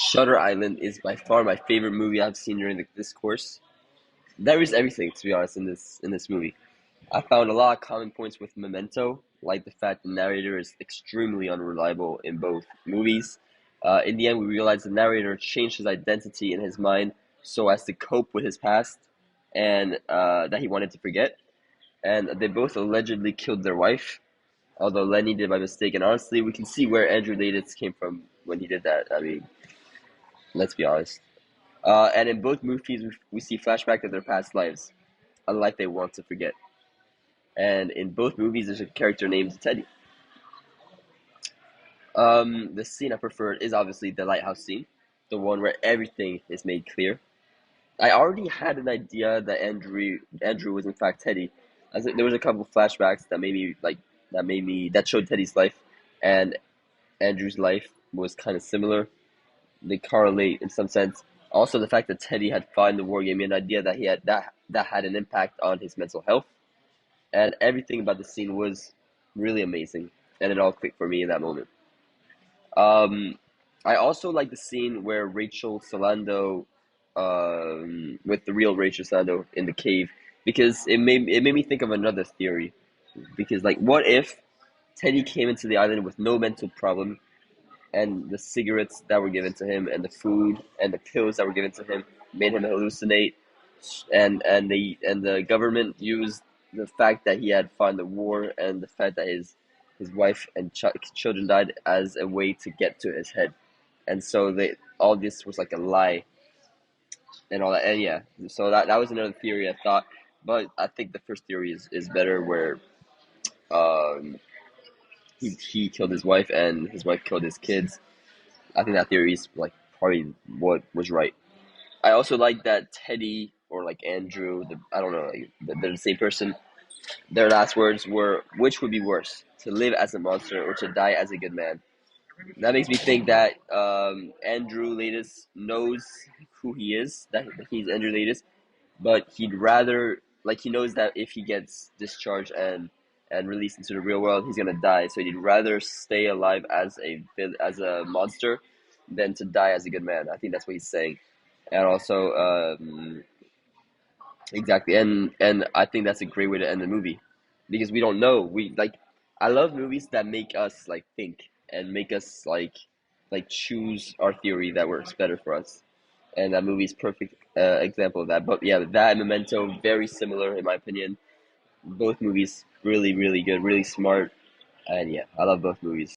Shutter Island is by far my favorite movie I've seen during this course. There is everything, to be honest, in this movie. I found a lot of common points with Memento, like the fact the narrator is extremely unreliable in both movies. In the end, we realize the narrator changed his identity in his mind so as to cope with his past and that he wanted to forget. And they both allegedly killed their wife, although Lenny did by mistake. And honestly, we can see where Andrew Latis came from when he did that. I mean, let's be honest. And in both movies, we see flashback of their past lives, a life they want to forget. And in both movies, there's a character named Teddy. The scene I preferred is obviously the lighthouse scene, the one where everything is made clear. I already had an idea that Andrew was in fact Teddy. There was a couple of flashbacks that showed Teddy's life, and Andrew's life was kind of similar. They correlate in some sense. Also, the fact that Teddy had fought in the war gave me an idea that he had that had an impact on his mental health, and everything about the scene was really amazing, and it all clicked for me in that moment. Um, I also like the scene where Rachel Solando, with the real Rachel Solando in the cave, because it made me think of another theory. Because like, what if Teddy came into the island with no mental problem, and the cigarettes that were given to him, and the food and the pills that were given to him made him hallucinate, and the government used the fact that he had fought in the war and the fact that his wife and children died as a way to get to his head, and so they all this was like a lie and all that, and yeah, so that was another theory I thought, but I think the first theory is better, where um he killed his wife and his wife killed his kids. I think that theory is like probably what was right. I also like that Teddy or like Andrew, I don't know, like, they're the same person. Their last words were, "Which would be worse, to live as a monster or to die as a good man?" That makes me think that Andrew Latis knows who he is, that he's Andrew Latis, but he'd rather, like, he knows that if he gets discharged and released into the real world, he's gonna die. So he'd rather stay alive as a monster than to die as a good man. I think that's what he's saying, and also exactly, and I think that's a great way to end the movie, because we don't know. I love movies that make us like think and make us like choose our theory that works better for us, and that movie is perfect example of that. But yeah, that and Memento very similar in my opinion. Both movies really really good, really smart, and yeah, I love both movies.